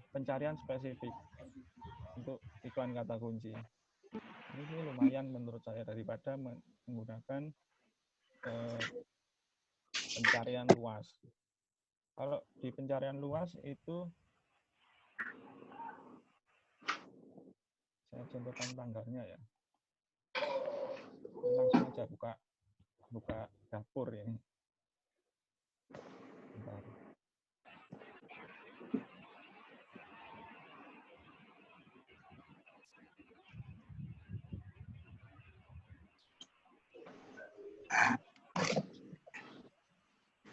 pencarian spesifik untuk iklan kata kunci. Ini lumayan menurut saya daripada menggunakan pencarian luas. Kalau di pencarian luas itu saya contohkan tanggalnya ya. Langsung aja buka dapur ini. Bentar.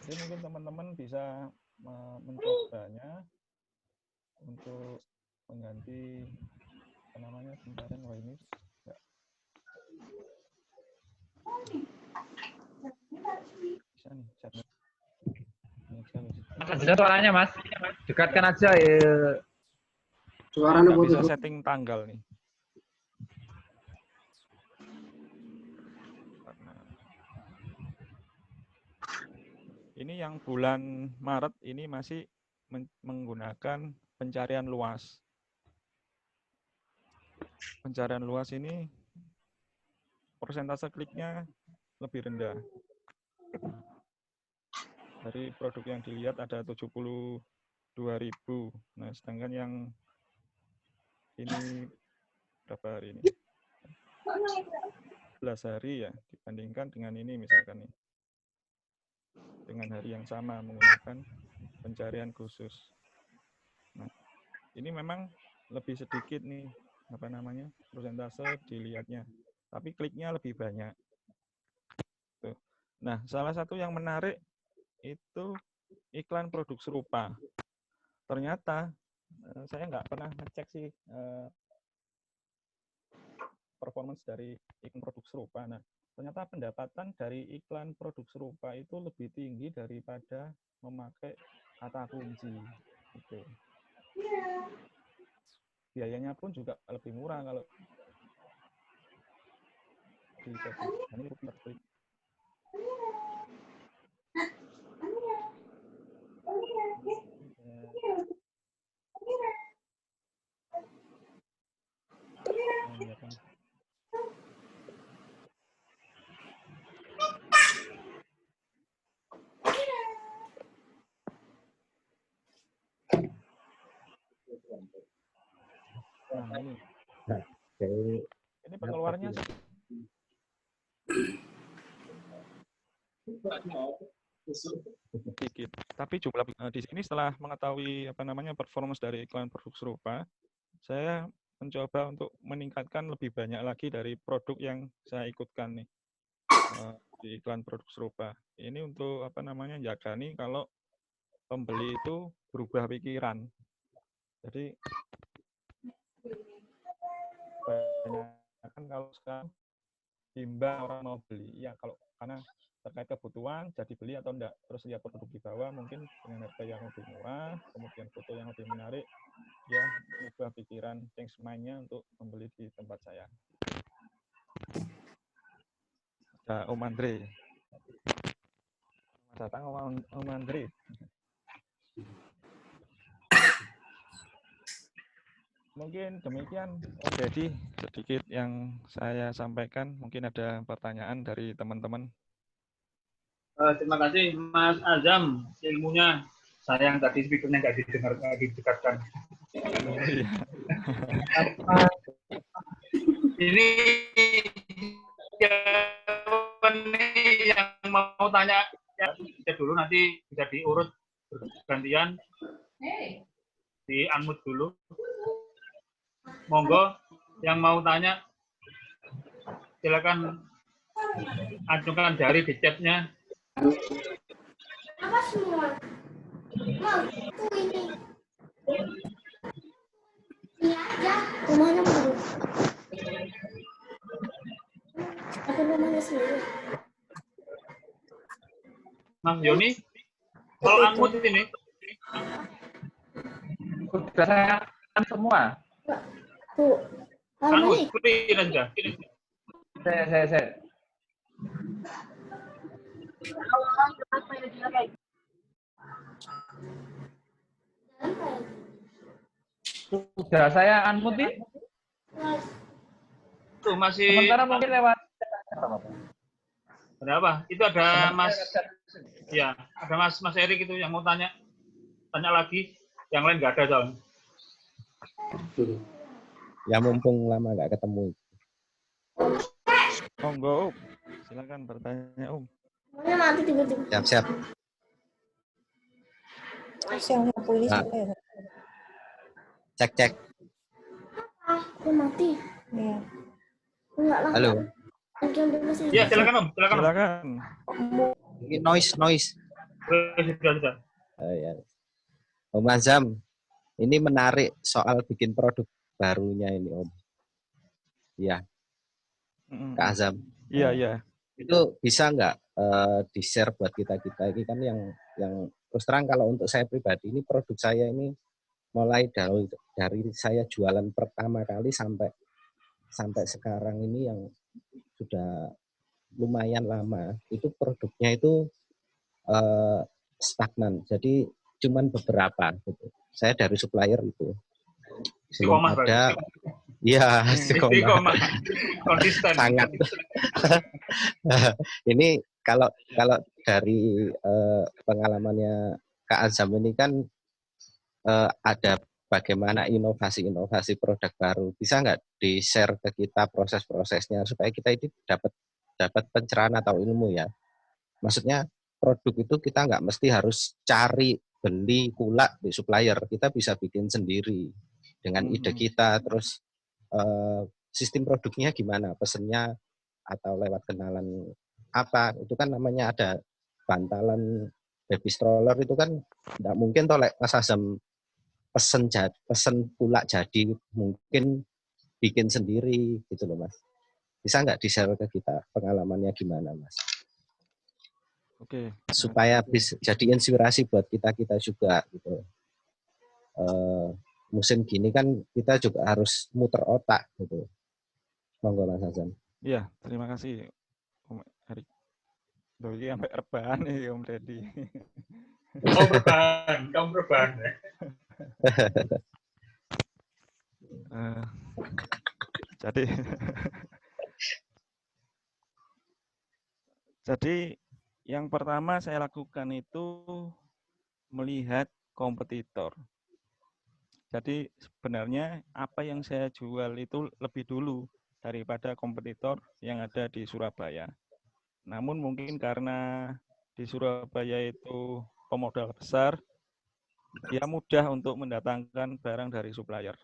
Jadi mungkin teman-teman bisa mencobanya untuk mengganti apa namanya pencarian. Wah ini enggak bisa nih chatnya. Mas ada suaranya Mas, dekatkan aja ya. Suaranya bisa setting tanggal nih. Ini yang bulan Maret ini masih menggunakan pencarian luas. Pencarian luas ini persentase kliknya lebih rendah. Dari produk yang dilihat ada 72.000. Nah, sedangkan yang ini berapa hari ini? 11 hari ya, dibandingkan dengan ini misalkan nih. Dengan hari yang sama menggunakan pencarian khusus. Nah, ini memang lebih sedikit nih apa namanya persentase dilihatnya, tapi kliknya lebih banyak. Tuh. Nah, salah satu yang menarik itu iklan produk serupa. Ternyata saya nggak pernah ngecek sih performance dari iklan produk serupa. Nah, ternyata pendapatan dari iklan produk serupa itu lebih tinggi daripada memakai kata kunci. Gitu. Biayanya pun juga lebih murah kalau di Facebook. Ini per klik. Nah, ini. Ini pengeluarannya sedikit. Tapi jumlah di sini setelah mengetahui apa namanya performance dari iklan produk serupa, saya mencoba untuk meningkatkan lebih banyak lagi dari produk yang saya ikutkan nih di iklan produk serupa. Ini untuk apa namanya jaga nih kalau pembeli itu berubah pikiran. Jadi banyak kan kalau sekarang bimbang orang mau beli ya kalau karena terkait kebutuhan jadi beli atau enggak, terus lihat produk di bawah mungkin dengan harga yang lebih murah, kemudian foto yang lebih menarik, ya ubah pikiran, change mind-nya untuk membeli di tempat saya. Ada Om Andre. Selamat datang Om Andre. Mungkin demikian, jadi sedikit yang saya sampaikan. Mungkin ada pertanyaan dari teman-teman. Terima kasih Mas Azam, ilmunya. Sayang tadi speakernya nggak didekatkan. Oh, iya. Ini yang mau tanya ya dulu nanti bisa diurut bergantian. Di unmute dulu. Monggo yang mau tanya silakan ajukan jari di chatnya. Apa semua? Mau ini. Ini aja. Rumahnya baru. Aku rumahnya sendiri. Mas Yoni, kalau unmute ini. Sudah saya semua. Tuh. Unmute, clear aja. Saya. Sudah saya unmute nih. Tuh masih Sementara mungkin lewat. ada apa? Itu ada Mas, ya, ada Mas Erik itu yang mau tanya lagi. Yang lain nggak ada soalnya. Ya mumpung lama nggak ketemu. Monggo, Om. Silakan bertanya, Om. Semuanya mati tiba-tiba. Siap-siap. Yang ini Nah, siapa ya? cek. Aku mati. Iya. Enggak lah. Halo. Diam dulu sih. Ya, silakan Om, silakan Om. Silakan. Ini noise. Sudah. Ya. Om Azam, ini menarik soal bikin produk barunya ini Om. Ya, Kak Azam. Iya. Itu bisa nggak di-share buat kita ini kan yang terus terang kalau untuk saya pribadi ini produk saya ini mulai dari saya jualan pertama kali sampai sekarang ini yang sudah lumayan lama itu produknya itu stagnan. Jadi cuman beberapa gitu. Saya dari supplier itu belum ada. Iya, istiqomah. Konsisten. Sangat. Ini kalau dari pengalamannya Kak Azam ini kan ada bagaimana inovasi produk baru. Bisa nggak di-share ke kita proses-prosesnya supaya kita ini dapat pencerahan atau ilmu ya. Maksudnya produk itu kita nggak mesti harus cari beli pula di supplier. Kita bisa bikin sendiri dengan ide kita. Terus sistem produknya gimana, pesennya atau lewat kenalan apa, itu kan namanya ada bantalan baby stroller itu kan tidak mungkin toh Mas Azam pesen pula jadi, mungkin bikin sendiri gitu loh Mas. Bisa nggak di-share ke kita pengalamannya gimana Mas? Oke. Supaya bisa jadi inspirasi buat kita juga gitu. Musim gini kan kita juga harus muter otak gitu. Monggo Mas Azam. Iya, terima kasih Om Erik. Doi sampai rebahan nih Om Deddy. Oh, kamu rebahan. Jadi yang pertama saya lakukan itu melihat kompetitor. Jadi sebenarnya apa yang saya jual itu lebih dulu daripada kompetitor yang ada di Surabaya. Namun mungkin karena di Surabaya itu pemodal besar, dia mudah untuk mendatangkan barang dari supplier.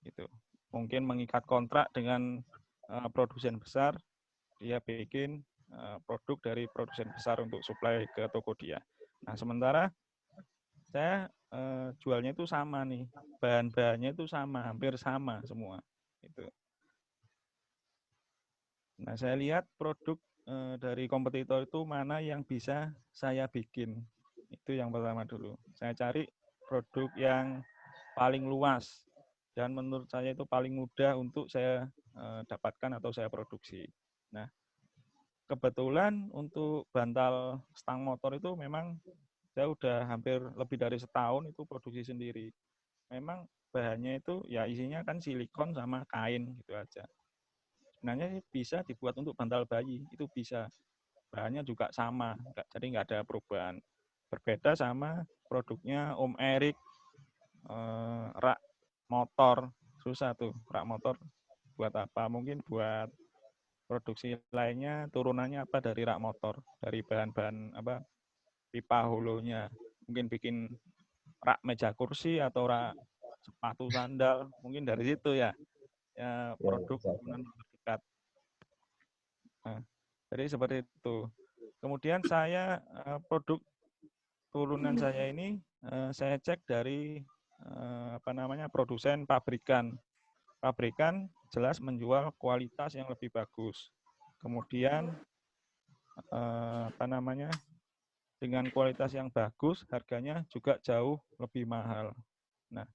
Gitu. Mungkin mengikat kontrak dengan produsen besar, dia bikin produk dari produsen besar untuk supply ke toko dia. Nah, sementara saya jualnya itu sama nih, bahan-bahannya itu sama, hampir sama semua. Gitu. Nah, saya lihat produk dari kompetitor itu mana yang bisa saya bikin. Itu yang pertama dulu. Saya cari produk yang paling luas dan menurut saya itu paling mudah untuk saya dapatkan atau saya produksi. Nah, kebetulan untuk bantal stang motor itu memang saya udah hampir lebih dari setahun itu produksi sendiri. Memang bahannya itu ya isinya kan silikon sama kain gitu aja. Sebenarnya bisa dibuat untuk bantal bayi, itu bisa. Bahannya juga sama, jadi nggak ada perubahan. Berbeda sama produknya Om Erik, rak motor, susah tuh, rak motor buat apa? Mungkin buat produksi lainnya, turunannya apa dari rak motor, dari bahan-bahan apa pipa holonya. Mungkin bikin rak meja kursi atau rak sepatu sandal, mungkin dari situ ya, produk turunan terdekat. Nah, jadi seperti itu. Kemudian saya produk turunan saya ini saya cek dari produsen pabrikan. Pabrikan jelas menjual kualitas yang lebih bagus. Kemudian dengan kualitas yang bagus, harganya juga jauh lebih mahal. Nah,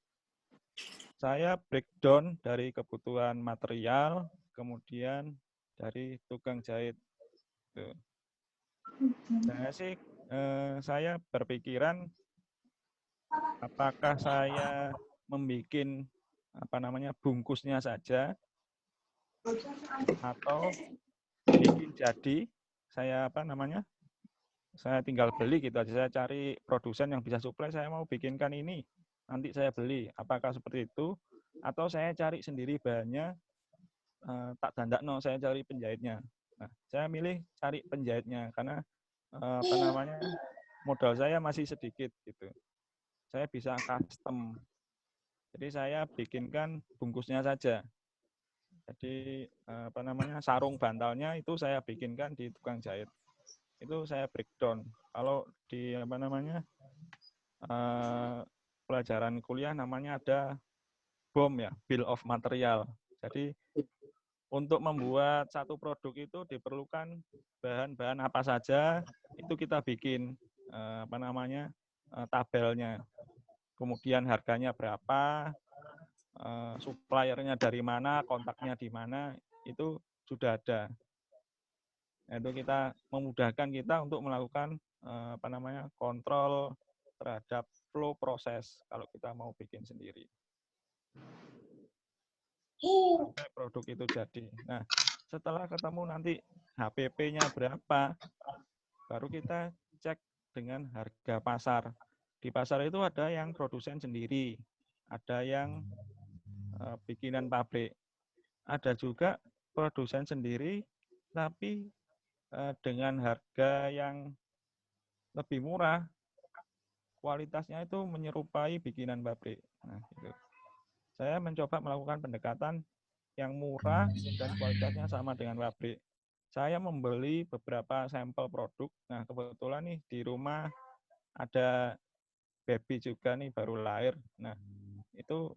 saya breakdown dari kebutuhan material, kemudian dari tukang jahit. Tuh. Saya berpikiran apakah saya membuat bungkusnya saja atau bikin jadi, saya saya tinggal beli gitu aja. Saya cari produsen yang bisa suplai, saya mau bikinkan ini, nanti saya beli. Apakah seperti itu? Atau saya cari sendiri bahannya, tak dandakno, saya cari penjahitnya. Nah, saya milih cari penjahitnya karena modal saya masih sedikit gitu. Saya bisa custom. Jadi saya bikinkan bungkusnya saja. Jadi sarung bantalnya itu saya bikinkan di tukang jahit. Itu saya breakdown. Kalau di pelajaran kuliah namanya ada BOM ya, Bill of Material. Jadi untuk membuat satu produk itu diperlukan bahan-bahan apa saja, itu kita bikin tabelnya. Kemudian harganya berapa, suppliernya dari mana, kontaknya di mana, itu sudah ada. Itu kita memudahkan kita untuk melakukan kontrol terhadap flow proses kalau kita mau bikin sendiri. Sampai produk itu jadi. Nah, setelah ketemu nanti HPP-nya berapa, baru kita cek dengan harga pasar. Di pasar itu ada yang produsen sendiri, ada yang bikinan pabrik, ada juga produsen sendiri, tapi dengan harga yang lebih murah, kualitasnya itu menyerupai bikinan pabrik. Nah, gitu. Saya mencoba melakukan pendekatan yang murah dan kualitasnya sama dengan pabrik. Saya membeli beberapa sampel produk. Nah, kebetulan nih di rumah ada baby juga nih baru lahir. Nah, itu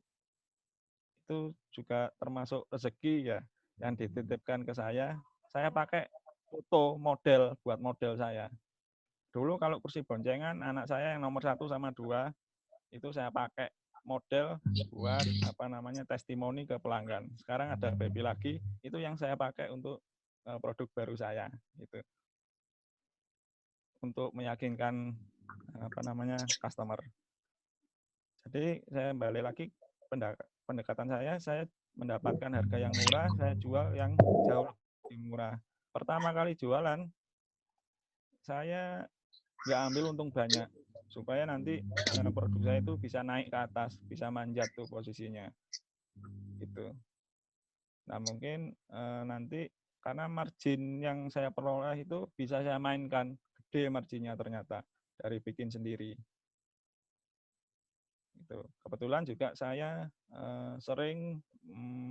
juga termasuk rezeki ya yang dititipkan ke saya. Saya pakai foto model buat model saya. Dulu kalau kursi boncengan anak saya yang nomor 1 sama 2 itu saya pakai model buat testimoni ke pelanggan. Sekarang ada baby lagi, itu yang saya pakai untuk produk baru saya gitu. Untuk meyakinkan customer. Jadi saya balik lagi pendekatan saya mendapatkan harga yang murah, saya jual yang jauh lebih murah. Pertama kali jualan, saya nggak ambil untung banyak, supaya nanti produk saya itu bisa naik ke atas, bisa manjat tuh posisinya. Gitu. Nah mungkin nanti karena margin yang saya peroleh itu bisa saya mainkan, gede marginnya ternyata dari bikin sendiri. Gitu. Kebetulan juga saya sering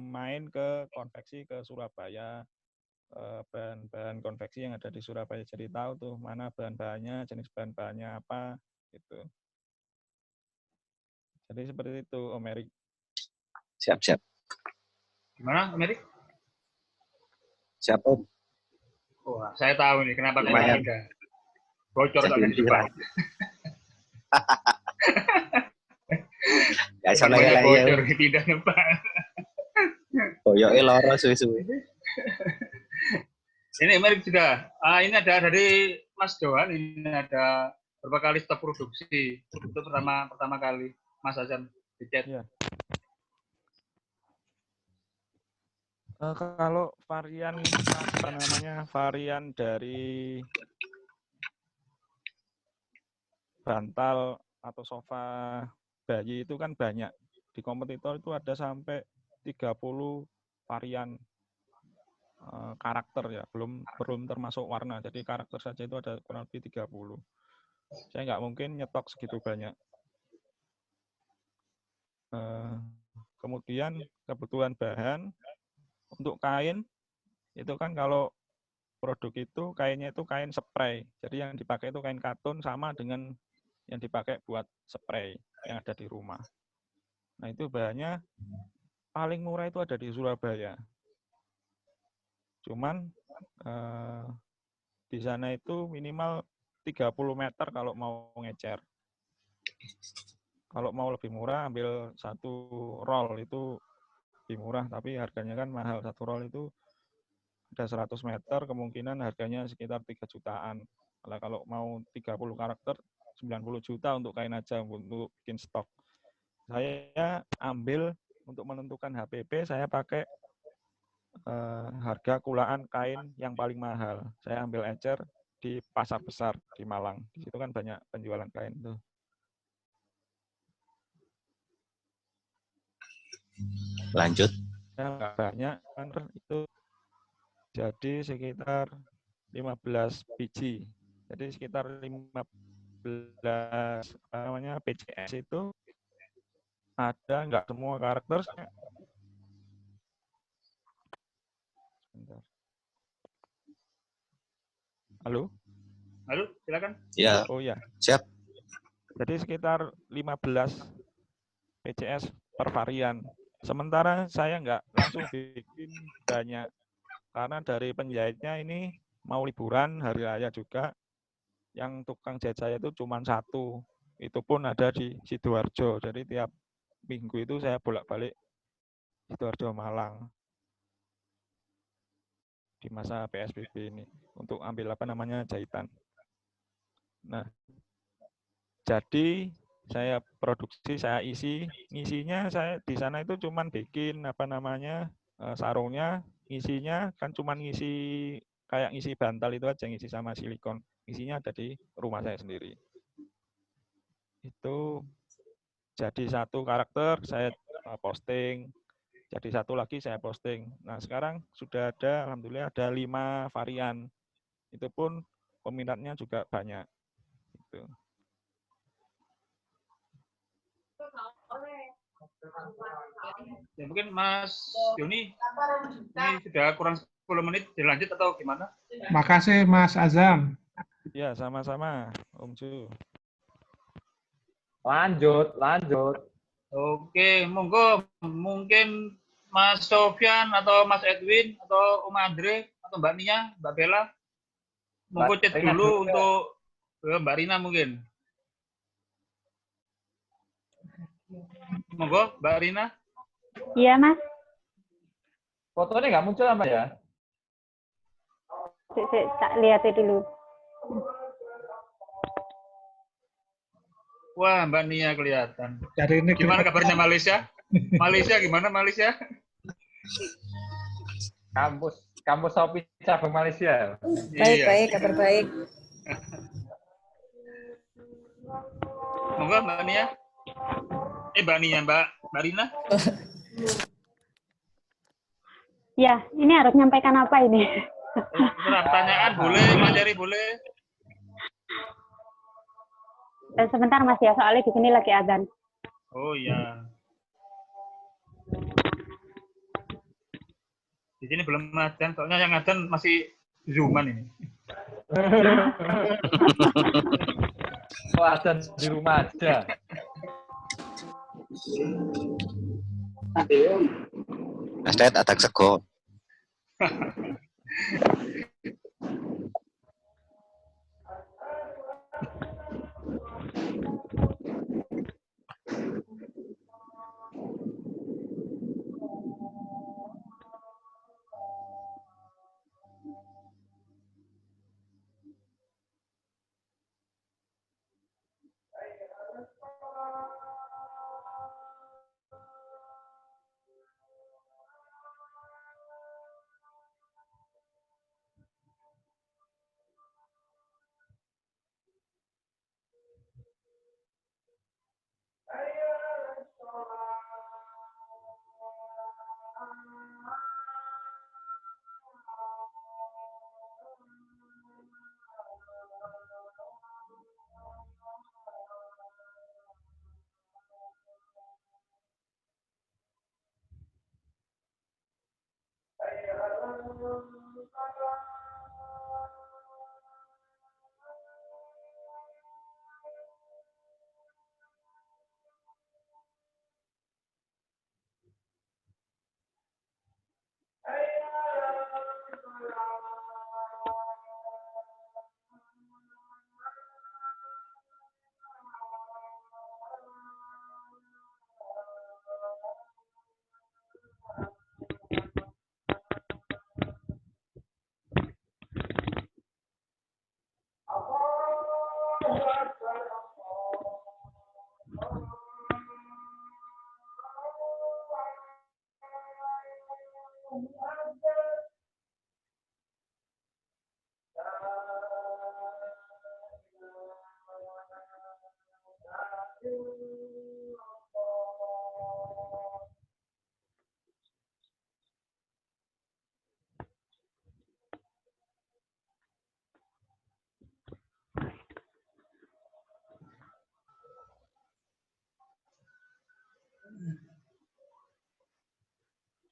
main ke konveksi ke Surabaya, bahan-bahan konveksi yang ada di Surabaya, jadi tahu tuh mana bahan-bahannya, jenis bahan-bahannya apa gitu. Jadi seperti itu Om Erik. Siap. Gimana Om Erik? Siap Om. Oh, saya tahu nih kenapa lumayan. Bocor jadi di depan. Ya soalnya bocor tidak depan. Oh ya loro suwe-suwe. Ini Om Erik juga. Ini ada dari Mas Johan, ini ada berapa kali stop produksi. Itu pertama kali Mas Hasan di chat. Ya. Kalau varian varian dari bantal atau sofa bayi itu kan banyak. Di kompetitor itu ada sampai 30 varian karakter ya, belum termasuk warna. Jadi karakter saja itu ada kurang lebih 30. Saya nggak mungkin nyetok segitu banyak. Kemudian kebutuhan bahan untuk kain itu kan kalau produk itu kainnya itu kain spray. Jadi yang dipakai itu kain katun sama dengan yang dipakai buat spray yang ada di rumah. Nah itu bahannya paling murah itu ada di Surabaya. Cuman di sana itu minimal 30 meter kalau mau ngecer. Kalau mau lebih murah ambil satu roll itu lebih murah, tapi harganya kan mahal. Satu roll itu ada 100 meter, kemungkinan harganya sekitar 3 jutaan. Kalau mau 30 karakter, 90 juta untuk kain aja, untuk bikin stok. Saya ambil untuk menentukan HPP saya pakai harga kulaan kain yang paling mahal. Saya ambil ecer di pasar besar di Malang. Di situ kan banyak penjualan kain tuh. Lanjut. Ya, nggak banyak, kan itu jadi sekitar 15 biji. Jadi sekitar 15 PCS itu ada, nggak semua karakter. Sebentar. Halo? Halo, silakan. Ya, Oh ya. siap. Jadi sekitar 15 PCS per varian. Sementara saya nggak langsung bikin banyak. Karena dari penjahitnya ini mau liburan, hari raya juga. Yang tukang jahit saya itu cuma satu. Itu pun ada di Sidoarjo. Jadi tiap minggu itu saya bolak-balik Sidoarjo Malang. Di masa PSBB ini. Untuk ambil jahitan. Nah, jadi saya produksi, saya isi, ngisinya saya di sana itu cuman bikin sarungnya, ngisinya kan cuman ngisi kayak ngisi bantal itu aja, ngisi sama silikon. Ngisinya ada di rumah saya sendiri. Itu jadi satu karakter saya posting, jadi satu lagi saya posting. Nah, sekarang sudah ada, alhamdulillah ada 5 varian. Itu pun peminatnya juga banyak. Gitu. Ya, mungkin Mas Yoni, ini sudah kurang 10 menit, dilanjut atau gimana? Makasih Mas Azam. Ya, sama-sama Om Ju. Lanjut. Oke, monggo mungkin Mas Sofyan atau Mas Edwin atau Om Andre atau Mbak Nia, Mbak Bella, monggo chat Rina dulu juga. untuk Mbak Rina mungkin. Monggo Mbak Rina. Iya, Mas. Fotonya nggak muncul apa ya? Tak lihat dulu. Wah, Mbak Nia kelihatan. Dari ini Gimana kabarnya Malaysia? Malaysia gimana Malaysia? Kampus Shopee cabang Malaysia. Iya. Baik, kabar baik. Monggo Mbak Nia. Mbak Nia, Mbak Rina. Ya, ini harus nyampaikan apa ini? Terserah, pertanyaan boleh, materi boleh. Sebentar Mas ya, soalnya di sini lagi azan. Oh iya. Di sini belum azan, soalnya yang azan masih Zooman ini. Oh, azan di rumah aja. Mas Ded atak sego.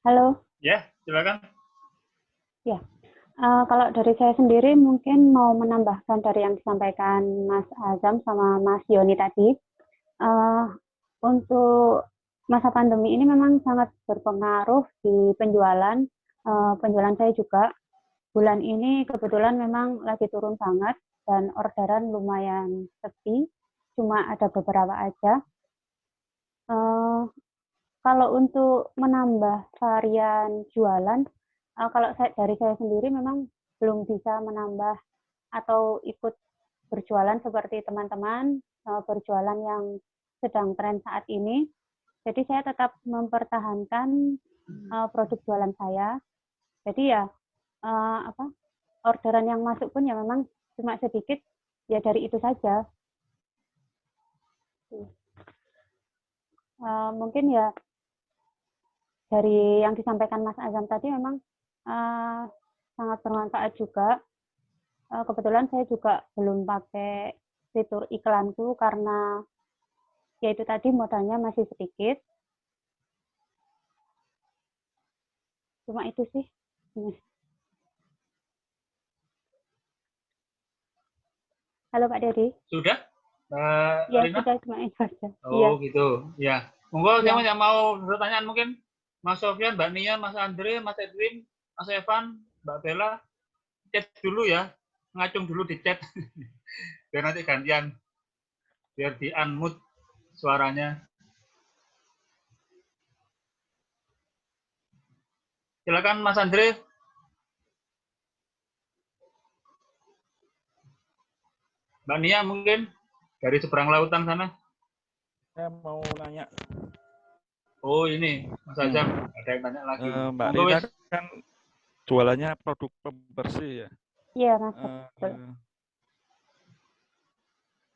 Halo. Ya, silakan. Ya, kalau dari saya sendiri mungkin mau menambahkan dari yang disampaikan Mas Azam sama Mas Yoni tadi. Untuk masa pandemi ini memang sangat berpengaruh di penjualan. Penjualan saya juga bulan ini kebetulan memang lagi turun sangat dan orderan lumayan sepi, cuma ada beberapa aja. Kalau untuk menambah varian jualan, kalau dari saya sendiri memang belum bisa menambah atau ikut berjualan seperti teman-teman berjualan yang sedang tren saat ini. Jadi saya tetap mempertahankan produk jualan saya. Jadi ya orderan yang masuk pun ya memang cuma sedikit, ya dari itu saja. Mungkin ya dari yang disampaikan Mas Azam tadi memang sangat bermanfaat juga. Kebetulan saya juga belum pakai fitur iklanku karena yaitu tadi modalnya masih sedikit. Cuma itu sih. Halo Pak Dedi. Sudah? Ya, Lina? sudah, cuma itu saja. Oh, ya. gitu. Ya. Monggo Ya. yang mau pertanyaan mungkin Mas Sofyan, Mbak Nia, Mas Andre, Mas Edwin, Mas Evan, Mbak Bella, chat dulu ya. Ngacung dulu di chat. Biar nanti gantian. Biar di unmute suaranya. Silakan Mas Andre. Mbak Nia mungkin dari seberang lautan sana. Saya mau nanya. Oh ini Mas Azam, ada yang tanya lagi. Mbak Rina kan jualannya produk pembersih ya? Iya Mas.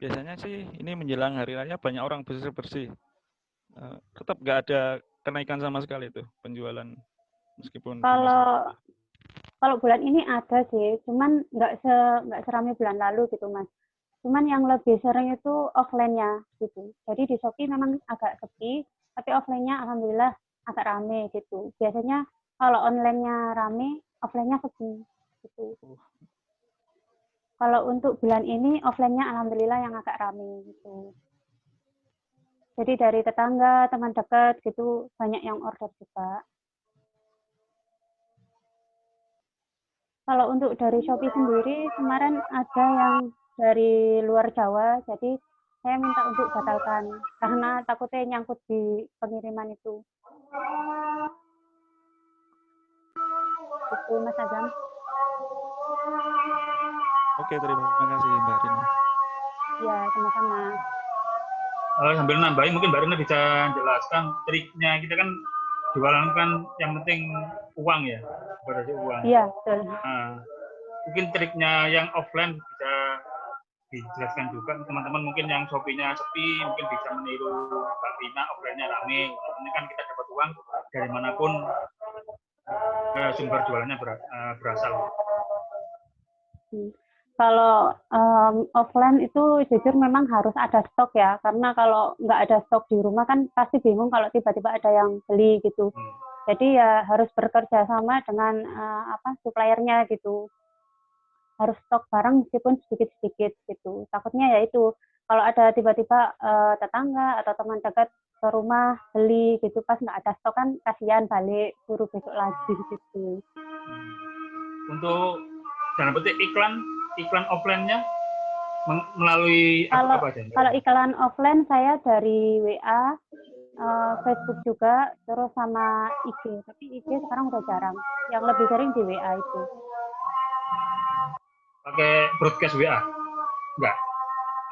Biasanya sih ini menjelang hari raya banyak orang bersih-bersih. Tetap nggak ada kenaikan sama sekali tuh penjualan meskipun. Kalau bulan ini ada sih, cuman nggak seramai bulan lalu gitu Mas. Cuman yang lebih sering itu offline-nya gitu. Jadi di Shopee memang agak sepi, tapi offline-nya alhamdulillah agak rame gitu. Biasanya kalau online-nya rame, offline-nya sepi gitu. Kalau untuk bulan ini offline-nya alhamdulillah yang agak rame gitu. Jadi dari tetangga, teman dekat gitu banyak yang order juga. Kalau untuk dari Shopee sendiri kemarin ada yang dari luar Jawa, jadi saya minta untuk batalkan karena takutnya nyangkut di pengiriman itu. Itu Mas Azam. Oke, terima kasih Mbak Rina. Ya, sama-sama. Sambil nambahin mungkin Mbak Rina bisa jelaskan triknya. Kita kan jualan kan yang penting uang ya, berarti uang. Iya, betul. Nah, mungkin triknya yang offline bisa dijelaskan juga teman-teman mungkin yang Shopee-nya sepi mungkin bisa meniru Mbak Rina, offline-nya rame. Ini kan kita dapat uang dari manapun sumber jualannya berasal. Kalau offline itu jujur memang harus ada stok ya, karena kalau nggak ada stok di rumah kan pasti bingung kalau tiba-tiba ada yang beli gitu. Jadi ya harus bekerja sama dengan suppliernya gitu. Harus stok barang meskipun sedikit-sedikit gitu. Takutnya ya itu kalau ada tiba-tiba tetangga atau teman dekat ke rumah beli gitu pas nggak ada stok kan kasihan balik suruh besok lagi gitu. Untuk dalam bentuk iklan offline-nya melalui apa aja? Kalau iklan offline saya dari WA, Facebook juga, terus sama IG. Tapi IG sekarang udah jarang. Yang lebih sering di WA itu. Pakai broadcast WA? Enggak.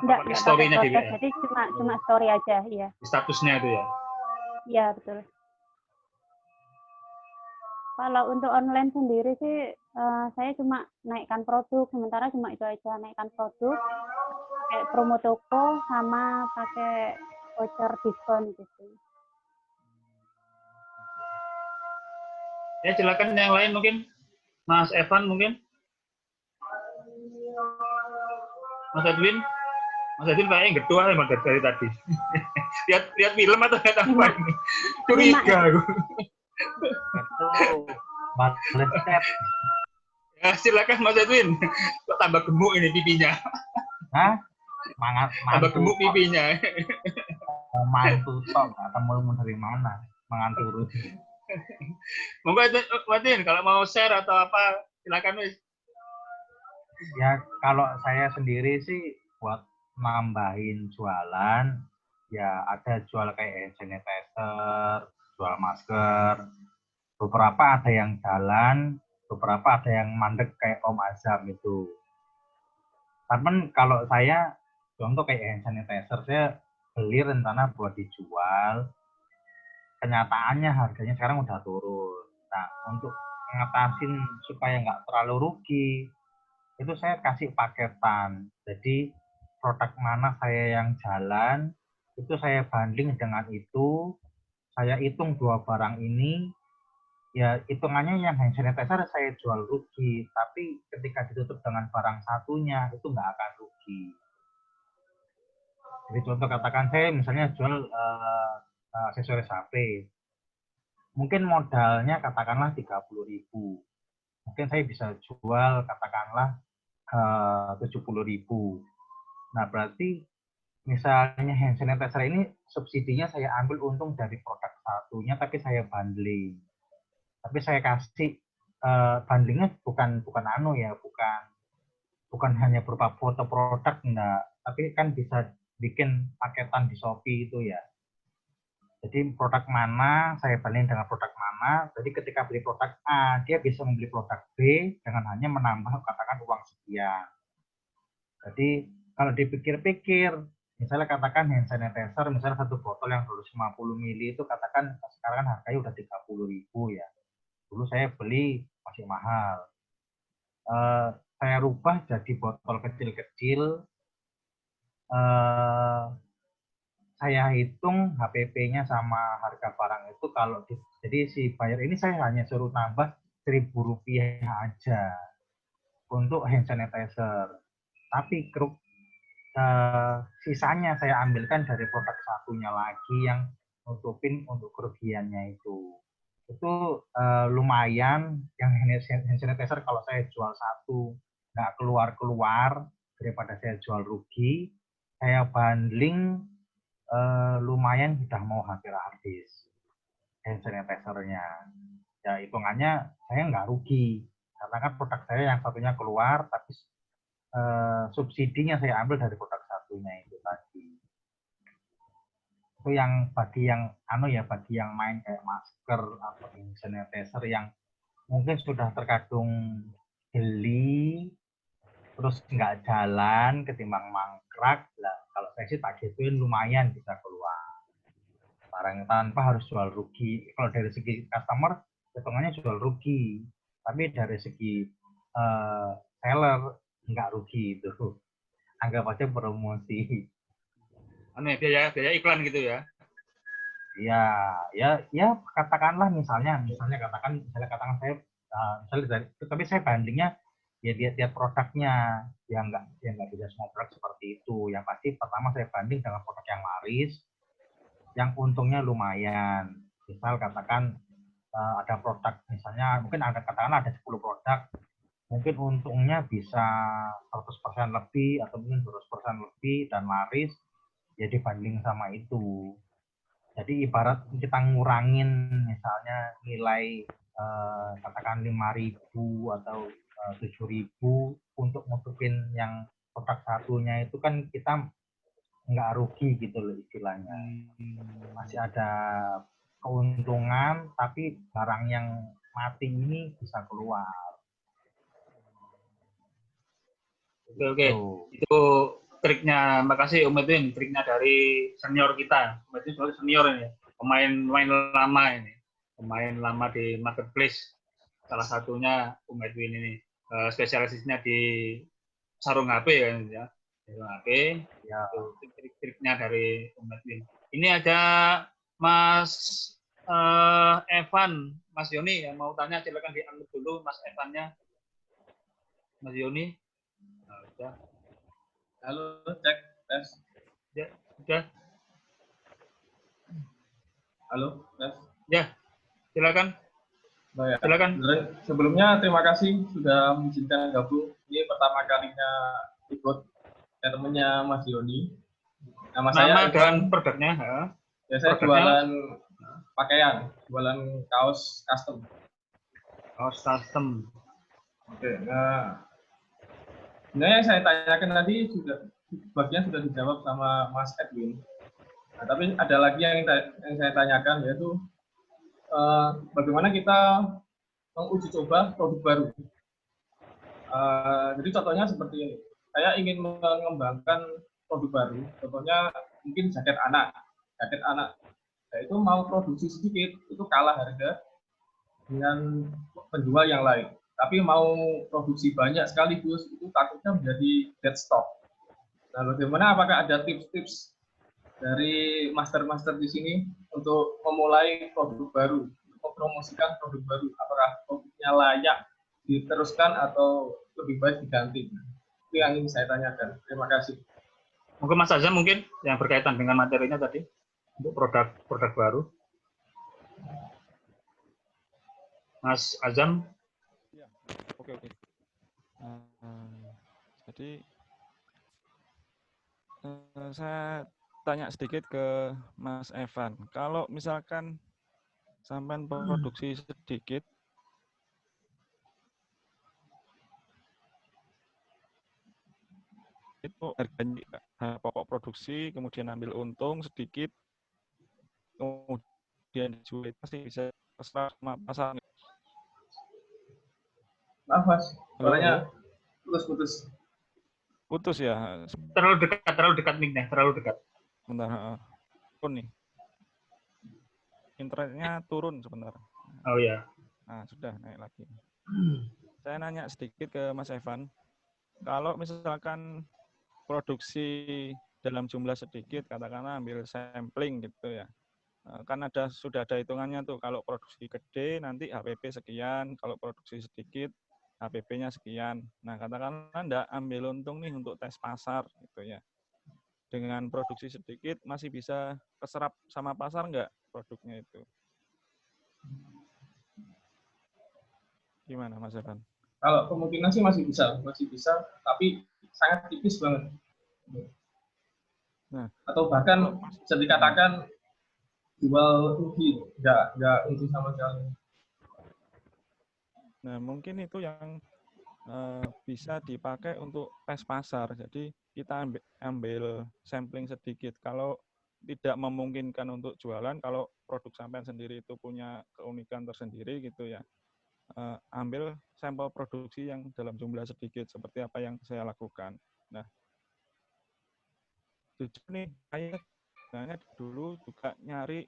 Enggak pakai story-nya di WA. Jadi cuma story aja, iya. Statusnya itu ya. Iya, betul. Kalau untuk online sendiri sih saya cuma naikkan produk, sementara cuma itu aja, naikkan produk, kayak promo toko sama pakai voucher diskon gitu. Ya silakan yang lain mungkin, Mas Evan mungkin, Mas Edwin kayaknya gedua emang dari tadi. lihat film atau lihat apa ini? Curiga aku. Balas chat. Ya, silakan Mas Edwin. Kok tambah gemuk ini pipinya? Hah? Tambah gemuk pipinya. Mau mantu tok, ketemu dari mana? Menganturu. Monggo Edwin, kalau mau share atau apa, silakan Mas. Ya, kalau saya sendiri sih buat nambahin jualan, ya ada jual kayak hand sanitizer, jual masker, beberapa ada yang jalan, beberapa ada yang mandek kayak Om Azam itu. Tapi kalau saya, contoh kayak hand sanitizer, saya beli rencana buat dijual, kenyataannya harganya sekarang udah turun. Nah, untuk ngatasin supaya nggak terlalu rugi, itu saya kasih paketan. Jadi produk mana saya yang jalan, itu saya banding dengan itu, saya hitung dua barang ini, ya hitungannya yang hand sanitizer saya jual rugi, tapi ketika ditutup dengan barang satunya, itu nggak akan rugi. Jadi contoh katakan saya misalnya jual aksesoris HP, mungkin modalnya katakanlah 30.000, mungkin saya bisa jual katakanlah 70.000. Nah, berarti misalnya hand sanitizer ini subsidinya saya ambil untung dari produk satunya, tapi saya bundling. Tapi saya kasih bundlingnya bukan hanya berupa foto produk, enggak. Tapi kan bisa bikin paketan di Shopee itu ya. Jadi produk mana saya banding dengan produk mana. Jadi ketika beli produk A, dia bisa membeli produk B dengan hanya menambah katakan uang sekian. Jadi kalau dipikir-pikir, misalnya katakan hand sanitizer, misalnya satu botol yang 250 ml itu katakan sekarang harganya udah 30.000 ya. Dulu saya beli masih mahal. Saya rubah jadi botol kecil-kecil. Saya hitung HPP-nya sama harga barang itu kalau jadi si buyer ini saya hanya suruh tambah Rp1.000 aja untuk hand sanitizer. Tapi sisanya saya ambilkan dari produk satunya lagi yang nutupin untuk kerugiannya itu. Itu lumayan yang hand sanitizer kalau saya jual satu nggak keluar daripada saya jual rugi, saya bundling lumayan sudah mau hampir habis hand sanitizer-nya. Ya hitungannya saya nggak rugi karena kan produk saya yang satunya keluar tapi subsidinya saya ambil dari produk satunya itu tadi. Itu yang bagi yang bagi yang main kayak masker atau hand sanitizer yang mungkin sudah terkadung geli terus nggak jalan ketimbang mangkrak lah. Kalau saya sih tak gituin lumayan bisa keluar barang tanpa harus jual rugi. Kalau dari segi customer hitungannya jual rugi, tapi dari segi seller nggak rugi itu, anggap aja promosi. Biaya iklan gitu ya? Ya katakanlah misalnya katakan saya tapi saya bandingnya ya lihat produknya, ya nggak bisa semua produk seperti itu. Yang pasti pertama saya banding dengan produk yang laris, yang untungnya lumayan. Misal katakan ada produk misalnya mungkin katakanlah ada 10 produk. Mungkin untungnya bisa 100% lebih atau mungkin 200% lebih dan laris, ya dibanding sama itu. Jadi ibarat kita ngurangin misalnya nilai katakan 5.000 atau 7.000 untuk nutupin yang produk satunya itu kan kita nggak rugi gitu loh istilahnya. Masih ada keuntungan tapi barang yang mati ini bisa keluar. Oke. Itu triknya. Makasih Om Edwin, triknya dari senior kita. Om Edwin senior ini, pemain lama ini, pemain lama di marketplace. salah satunya Edwin ini spesialisasinya di sarung HP kan ya. Sarung HP ya, trik-triknya dari Edwin. Ini ada Mas Evan, Mas Yoni yang mau tanya, silakan di-unmute dulu Mas Evannya. Mas Yoni. Nah, udah. Halo, cek tes. Ya, sudah. Halo, tes. Ya, silakan. Baik, silakan. Sebelumnya terima kasih sudah mengizinkan gabung. Ini pertama kalinya ikut temennya Mas Yoni. Nama saya dan produknya. Ya, saya jualan pakaian, jualan kaos custom. Kaos custom. Oke, nah, sebenarnya yang saya tanyakan tadi bagian sudah dijawab sama Mas Edwin. Nah, tapi ada lagi yang saya tanyakan, yaitu bagaimana kita menguji coba produk baru. Jadi contohnya seperti ini. Saya ingin mengembangkan produk baru, contohnya mungkin jaket anak. Nah, itu mau produksi sedikit, itu kalah harga dengan penjual yang lain. Tapi mau produksi banyak sekaligus, itu takutnya menjadi dead stock. Nah, bagaimana, apakah ada tips-tips dari master-master di sini untuk memulai produk baru, mempromosikan produk baru? Apakah produknya layak diteruskan atau lebih baik diganti? Itu yang ingin saya tanyakan. Terima kasih. Mungkin Mas Azam mungkin yang berkaitan dengan materinya tadi untuk produk baru. Mas Azam. Ya, oke. Jadi saya tanya sedikit ke Mas Evan. Kalau misalkan sampai produksi sedikit, itu harganya pokok produksi, kemudian ambil untung sedikit, kemudian dijual, pasti bisa terserah sama pasar. Maaf Mas, suaranya putus-putus. Putus ya. Terlalu dekat mic-nya, terlalu dekat. Bentar, turun nih. Internetnya turun sebentar. Oh ya. Nah, sudah naik lagi. Saya nanya sedikit ke Mas Evan. Kalau misalkan produksi dalam jumlah sedikit, katakanlah ambil sampling gitu ya. Kan sudah ada hitungannya tuh, kalau produksi gede nanti HPP sekian, kalau produksi sedikit HPP-nya sekian. Nah, katakanlah enggak ambil untung nih untuk tes pasar gitu ya. Dengan produksi sedikit masih bisa keserap sama pasar enggak produknya itu? Gimana Mas Evan? Kalau kemungkinan sih masih bisa, tapi sangat tipis banget. Nah, atau bahkan bisa dikatakan jual rugi, nggak untung sama sekali. Nah, mungkin itu yang bisa dipakai untuk tes pasar. Jadi kita ambil sampling sedikit. Kalau tidak memungkinkan untuk jualan, kalau produk sampean sendiri itu punya keunikan tersendiri gitu ya, ambil sampel produksi yang dalam jumlah sedikit, seperti apa yang saya lakukan. Nah, jujur nih, saya sebenarnya dulu juga nyari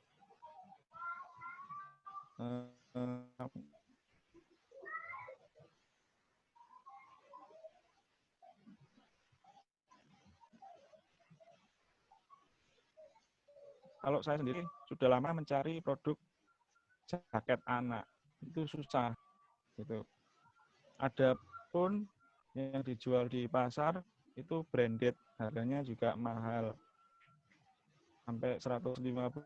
kalau saya sendiri sudah lama mencari produk jaket anak, itu susah gitu. Adapun yang dijual di pasar itu branded, harganya juga mahal, sampai 150.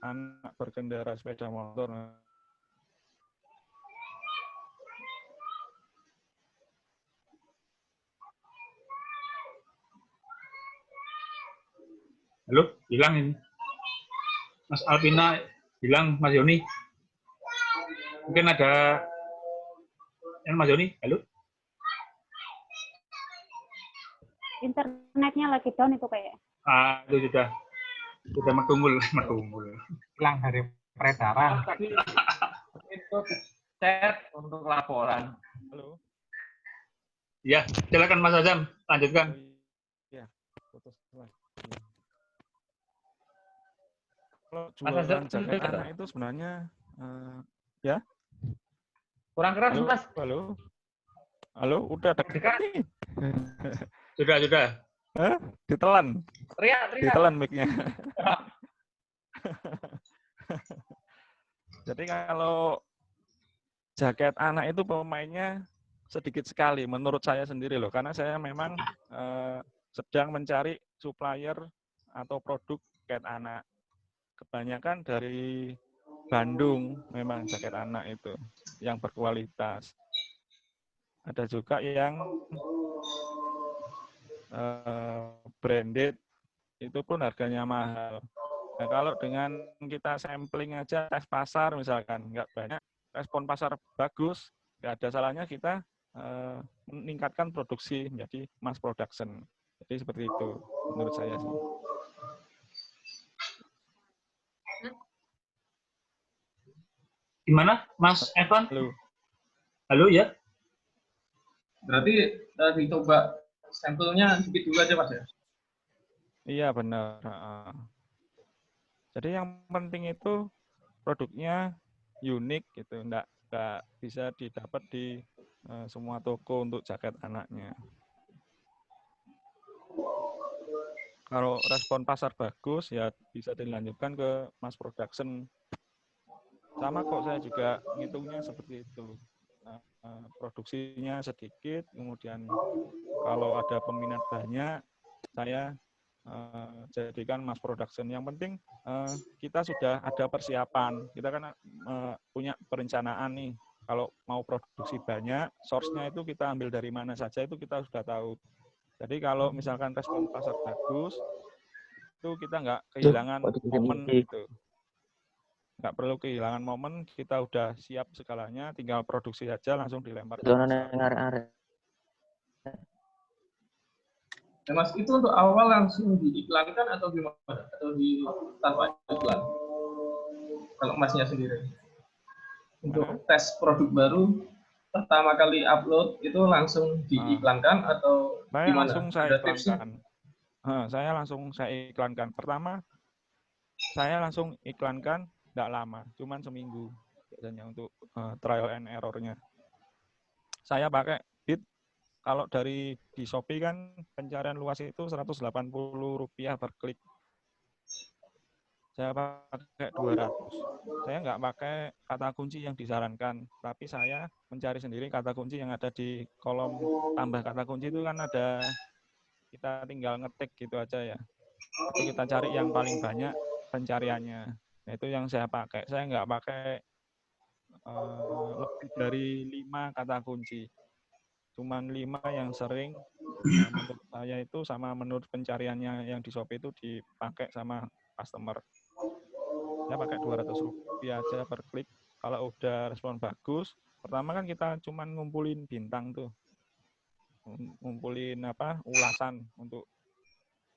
Anak berkendara sepeda motor. Halo, hilang ini. Mas Alvina hilang, Mas Yoni. Mungkin ada Mas Yoni, halo? Internetnya lagi down itu kayak. Itu sudah mertunggul. Hilang dari peredaran. Itu chat untuk laporan. Halo. Ya, silakan Mas Azam, lanjutkan. Ya, putus lagi. jualan Azam, jaket anak itu sebenarnya ya. Kurang keras, Halo, Mas. halo, udah dekat nih. Sudah. Hah? Ditelan. Teriak. Ditelan mic-nya. Jadi kalau jaket anak itu pemainnya sedikit sekali menurut saya sendiri loh, karena saya memang sedang mencari supplier atau produk jaket anak. Kebanyakan dari Bandung memang jaket anak itu yang berkualitas. Ada juga yang branded, itu pun harganya mahal. Nah, kalau dengan kita sampling aja tes pasar misalkan, nggak banyak, respon pasar bagus, nggak ada salahnya kita meningkatkan produksi menjadi mass production. Jadi seperti itu menurut saya sih. Gimana, Mas Evan? Halo ya? Berarti dicoba sampelnya sedikit dulu aja, Mas ya? Iya benar. Jadi yang penting itu produknya unik gitu, nggak bisa didapat di semua toko untuk jaket anaknya. Kalau respon pasar bagus ya bisa dilanjutkan ke mass production. Sama kok, saya juga ngitungnya seperti itu. Produksinya sedikit, kemudian kalau ada peminat banyak, saya jadikan mass production. Yang penting kita sudah ada persiapan. Kita kan punya perencanaan nih. Kalau mau produksi banyak, source-nya itu kita ambil dari mana saja itu kita sudah tahu. Jadi kalau misalkan respon pasar bagus, itu kita nggak kehilangan momen gitu. Nggak perlu kehilangan momen, kita udah siap segalanya, tinggal produksi saja langsung dilempar ke pasar. Ya, Mas, itu untuk awal langsung diiklankan atau gimana? Atau tanpa iklan? Kalau Masnya sendiri. Untuk tes produk baru, pertama kali upload itu langsung diiklankan atau gimana? Langsung saya iklankan. Saya iklankan. Pertama, saya langsung iklankan, nggak lama, cuman seminggu biasanya untuk trial and error-nya. Saya pakai bid. Kalau dari di Shopee kan pencarian luas itu Rp180 per klik. Saya pakai 200. Saya nggak pakai kata kunci yang disarankan, tapi saya mencari sendiri kata kunci yang ada di kolom tambah kata kunci itu kan ada, kita tinggal ngetik gitu aja ya. Itu kita cari yang paling banyak pencariannya. Nah, itu yang saya pakai. Saya nggak pakai lebih dari 5 kata kunci. Cuman 5 yang sering menurut saya itu, sama menurut pencariannya yang di Shopee itu dipakai sama customer. Saya pakai Rp200 aja per klik. Kalau udah respon bagus, pertama kan kita cuman ngumpulin bintang tuh. Ngumpulin ulasan untuk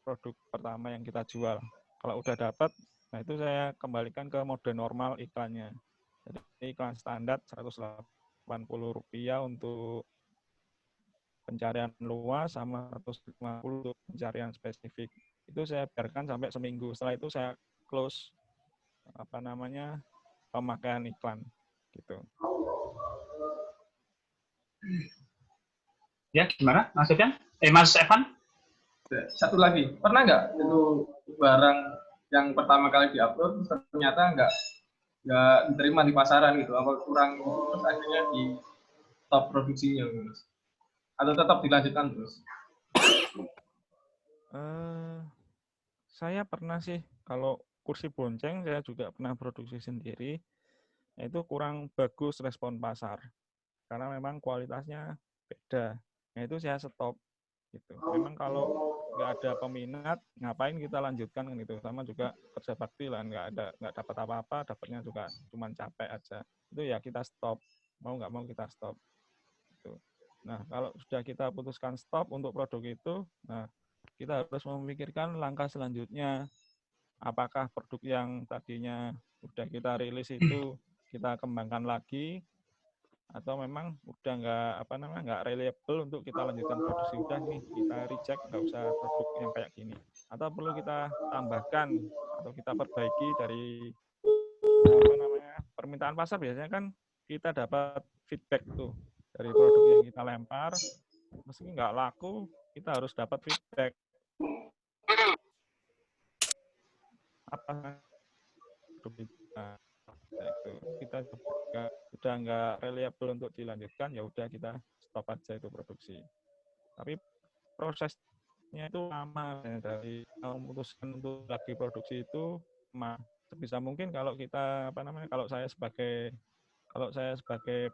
produk pertama yang kita jual. Kalau udah dapat, nah itu saya kembalikan ke mode normal iklannya. Jadi iklan standar Rp180 untuk pencarian luas sama Rp150 untuk pencarian spesifik. Itu saya biarkan sampai seminggu. Setelah itu saya close pemakaian iklan gitu. Ya, gimana maksudnya? Mas Evan? Satu lagi, pernah nggak itu barang yang pertama kali diupload ternyata nggak diterima di pasaran gitu, apa kurang, terus akhirnya di stop produksinya, Mas? Atau tetap dilanjutkan terus? Saya pernah sih, kalau kursi bonceng saya juga pernah produksi sendiri. Itu kurang bagus respon pasar karena memang kualitasnya beda. Nah itu saya stop gitu. Memang kalau nggak ada peminat, ngapain kita lanjutkan kan gitu. Sama juga kerja bakti lah, nggak dapat apa-apa, dapatnya juga cuma capek aja. Itu ya kita stop, mau nggak mau kita stop. Gitu. Nah kalau sudah kita putuskan stop untuk produk itu, nah kita harus memikirkan langkah selanjutnya. Apakah produk yang tadinya udah kita rilis itu kita kembangkan lagi, atau memang udah nggak reliable untuk kita lanjutkan produksi, udah nih kita reject, nggak usah produk yang kayak gini, atau perlu kita tambahkan atau kita perbaiki dari permintaan pasar. Biasanya kan kita dapat feedback tuh dari produk yang kita lempar, meski nggak laku, kita harus dapat feedback. Apa kita sudah nggak reliable untuk dilanjutkan, ya udah kita stop aja itu produksi. Tapi prosesnya itu lama, dari memutuskan untuk lagi produksi itu sebisa mungkin kalau kita kalau saya sebagai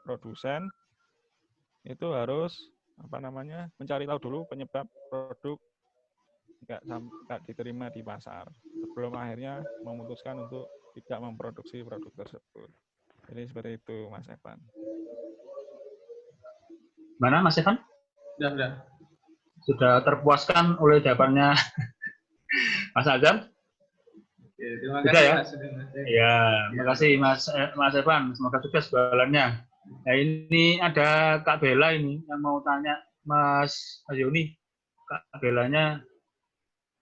produsen itu harus mencari tahu dulu penyebab produk nggak diterima di pasar sebelum akhirnya memutuskan untuk tidak memproduksi produk tersebut. Jadi seperti itu, Mas Evan. Mana Mas Evan? Sudah. Sudah terpuaskan oleh jawabannya Mas Azam? Terima Sudah kasih ya? Mas. Ya, terima kasih Mas Evan. Semoga sukses jualannya. Nah, ini ada Kak Bella ini yang mau tanya Mas Yoni. Kak Bellanya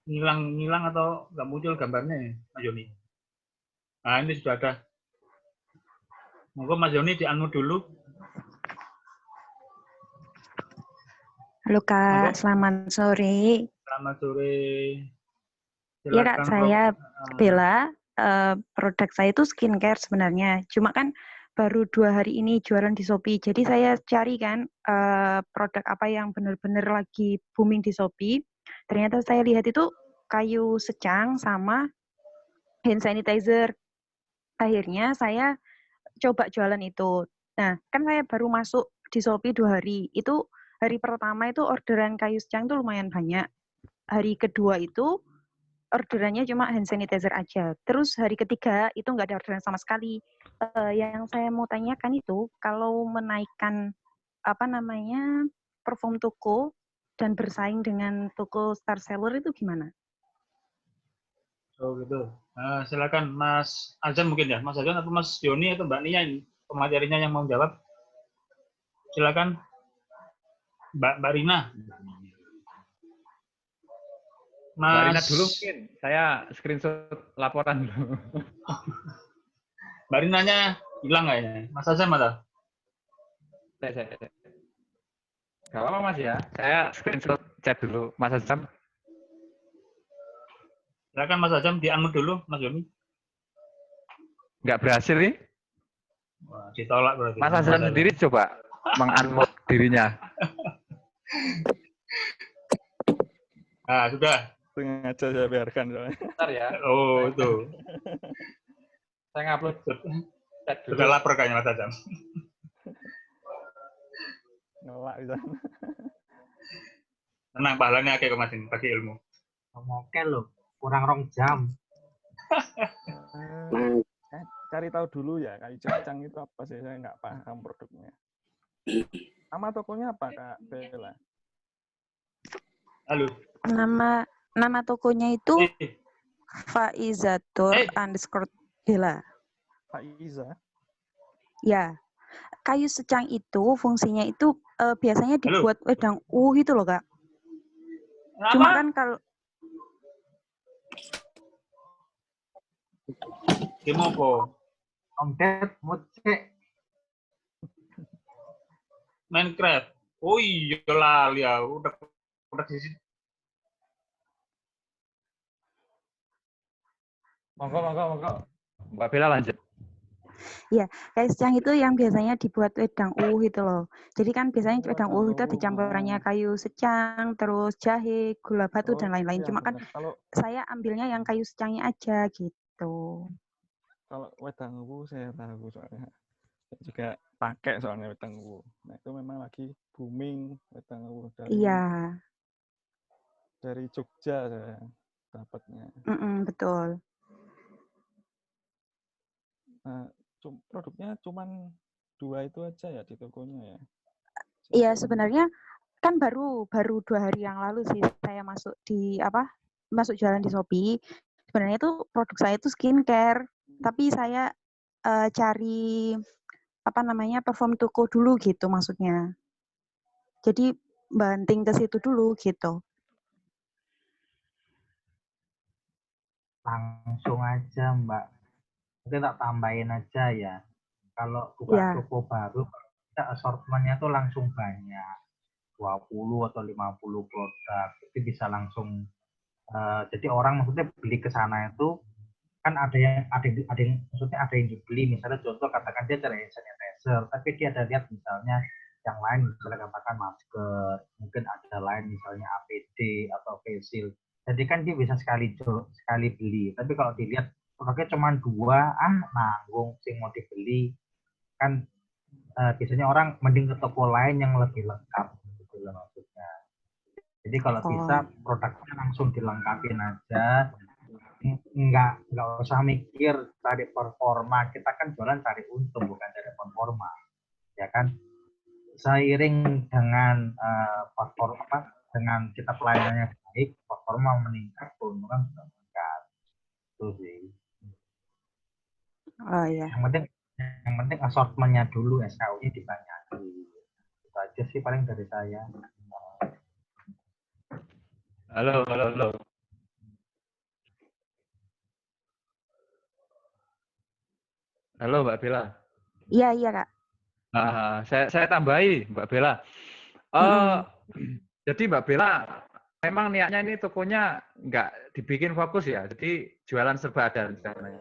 ngilang atau nggak muncul gambarnya ya, Mas Yoni? Nah, ini sudah ada. Monggo Mas Yoni di-unmute dulu. Halo Kak, selamat sore. Selamat sore. Iya Kak, saya Bella. Produk saya itu skincare sebenarnya. Cuma kan baru 2 hari ini jualan di Shopee. Jadi saya cari kan produk apa yang benar-benar lagi booming di Shopee. Ternyata saya lihat itu kayu secang sama hand sanitizer. Akhirnya saya coba jualan itu. Nah, kan saya baru masuk di Shopee 2 hari. Itu hari pertama itu orderan kayu secang itu lumayan banyak. Hari kedua itu orderannya cuma hand sanitizer aja. Terus hari ketiga itu nggak ada orderan sama sekali. Yang saya mau tanyakan itu, kalau menaikkan perform toko dan bersaing dengan toko star seller itu gimana? Oh gitu. Silakan Mas Azam mungkin ya, Mas Azam atau Mas Yoni atau Mbak Nia ini pematerinya yang mau jawab. Silakan Mbak Rina. Mbak Rina dulu mungkin. Saya screenshot laporan dulu. Mbak Rinanya hilang kayaknya. Mas Azam atau? Saya. Gak apa-apa Mas ya. Saya screenshot chat dulu. Mas Azam. Silakan Mas Azam di-unmute dulu, Mas Yoni. Nggak berhasil nih. Wah, ditolak berarti. Mas Azam sendiri coba meng-unmute dirinya. Nah, sudah. Sengaja saya biarkan soalnya. Bentar ya. Oh, itu. Saya ngupload chat dulu. Sudah lapar kayaknya Mas Azam. Ngelak bisa. Tenang, pahalanya kayak kemarin bagi ilmu. Oke loh, kurang 2 jam. Cari tahu dulu ya, kayu secang itu apa sih? Saya nggak paham produknya. Nama tokonya apa, Kak Bella? Halo. Nama tokonya itu Faizatur _ Bella. Faiza? Ya. Kayu secang itu fungsinya itu biasanya dibuat wedang itu loh, Kak. Apa? Cuma kan kalau Gimana? Om Ded, cek. Minecraft. Oh iya lah, ya udah di sini. Monggo. Mbak Bella lanjut. ya, kayu secang itu yang biasanya dibuat wedang gitu loh. Jadi kan biasanya wedang itu ada campurannya kayu secang, terus jahe, gula batu dan lain-lain. Cuma kan saya ambilnya yang kayu secangnya aja gitu. Kalau wedang saya tahu soalnya. Saya juga pakai soalnya wedang Nah, itu memang lagi booming wedang dari Jogja saya dapatnya. Betul. Nah, produknya cuman 2 itu aja ya di tokonya ya? Iya, sebenarnya kan baru 2 hari yang lalu sih saya masuk jualan di Shopee. Sebenarnya itu produk saya itu skincare, tapi saya cari perform toko dulu gitu maksudnya. Jadi banting ke situ dulu gitu. langsung aja Mbak. Mungkin tak tambahin aja ya. Kalau buka toko baru, kita assortment-nya tuh langsung banyak. 20 atau 50 produk. Itu bisa langsung, jadi orang maksudnya beli ke sana itu, kan ada yang maksudnya ada yang dibeli, misalnya contoh katakan dia cari hand sanitizer, tapi dia ada lihat misalnya yang lain, misalnya katakan masker, mungkin ada lain misalnya APD atau face shield. Jadi kan dia bisa sekali beli. Tapi kalau dilihat produknya cuma 2, nanggung sing mau dibeli, kan biasanya orang mending ke toko lain yang lebih lengkap, gitu loh maksudnya. Jadi kalau bisa produknya langsung dilengkapin aja, nggak usah mikir cari performa. Kita kan jualan cari untung, bukan cari performa, ya kan. Seiring dengan dengan kita pelayanannya baik, performa meningkat, keuntungan juga meningkat. Itu sih. Oh iya. Yang penting assortment-nya dulu, SKU-nya dibanyakin. Itu aja sih paling dari saya. Halo. Halo Mbak Bella. Iya Kak. Saya tambahi Mbak Bella. Jadi Mbak Bella memang niatnya ini tokonya nggak dibikin fokus ya, jadi jualan serba ada rencananya.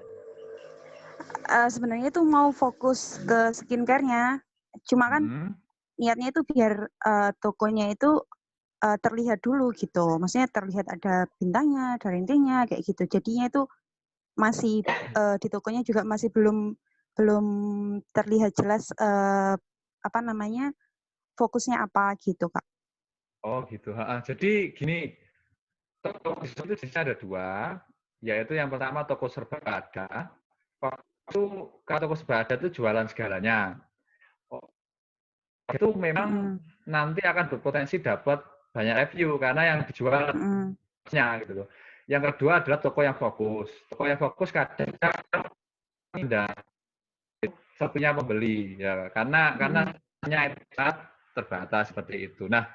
Sebenarnya itu mau fokus ke skincare-nya, cuma kan niatnya itu biar tokonya itu terlihat dulu gitu, maksudnya terlihat ada bintangnya, ada rintingnya kayak gitu. Jadinya itu masih di tokonya juga masih belum terlihat jelas fokusnya apa gitu Kak. Oh gitu. Jadi gini, toko di situ ada 2, yaitu yang pertama toko serba ada. Itu kalau toko serba ada itu jualan segalanya. Itu memang nanti akan berpotensi dapat banyak review karena yang dijual gitu loh. Yang kedua adalah toko yang fokus. Toko yang fokus kadang tidak satunya pembeli ya, karena hanya terbatas seperti itu. Nah,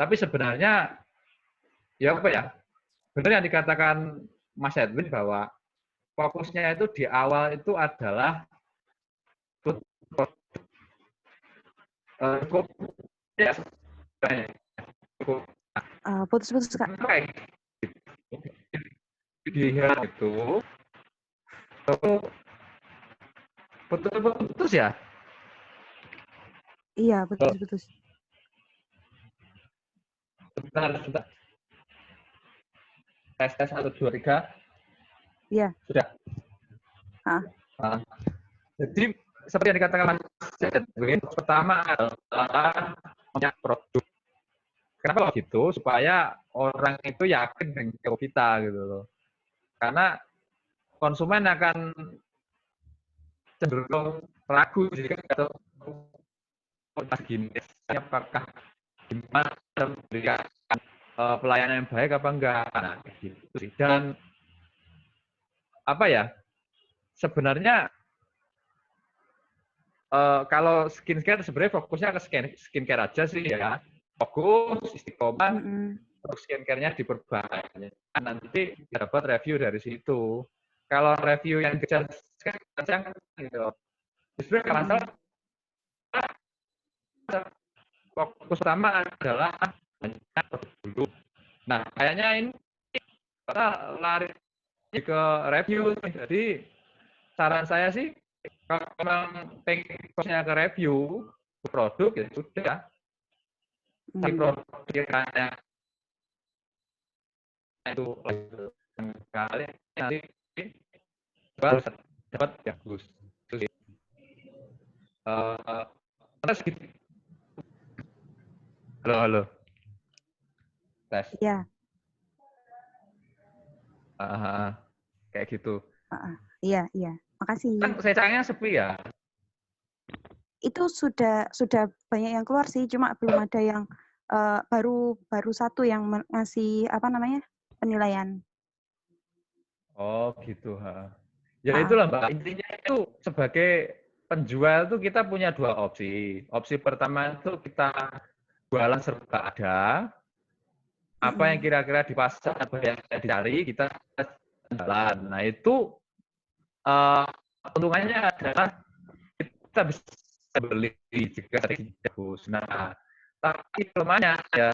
tapi sebenarnya ya apa ya? Benar yang dikatakan Mas Edwin bahwa fokusnya itu di awal itu adalah putus-putus Kak. Dilihat itu putus ya? Iya, putus-putus. Sebentar. Tes 1 2 3. Iya. Sudah. Jadi seperti yang dikatakan Mas Edwin, pertama adalah punya produk. Kenapa begitu? Supaya orang itu yakin dengan kita gitu loh. Karena konsumen akan cenderung ragu jika atau gini, apakah gimana memberikan pelayanan yang baik apa enggak. Nah, gitu. Dan apa ya? Sebenarnya kalau skincare sebenarnya fokusnya ke skincare aja sih ya. Fokus, istiqomah, terus skincare-nya diperbanyak. Nanti dapat review dari situ. Kalau review yang kejar kan gitu. Sebenarnya kalau masalah fokus utama adalah banyak dulu. Nah, kayaknya ini kita lari ke review. Jadi saran saya sih kalau memang pengen fokusnya ke review produk ya sudah. Tapi produk yang itu kali nanti harus dapat bagus. Terus halo. Tes. Iya. Kayak gitu. Iya. Makasih. Kan sayangnya sepi ya. Itu sudah banyak yang keluar sih, cuma belum ada yang baru satu yang ngasih penilaian. Oh gitu. Ya itulah Mbak, intinya itu sebagai penjual itu kita punya 2 opsi. Opsi pertama itu kita jualan serba ada. Apa yang kira-kira di pasar, apa yang dicari, kita jalan. Nah itu keuntungannya adalah kita bisa beli juga dari bagus. Nah, tapi kelemahannya ya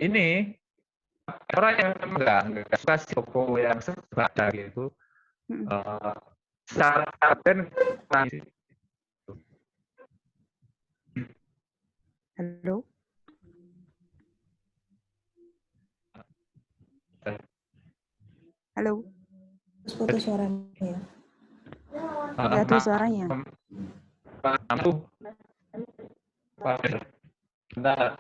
ini orang yang memang nggak suka si toko yang serba ada gitu. Secara dan halo. Halo. Putus suaranya ya. Nggak ada suaranya. Bentar.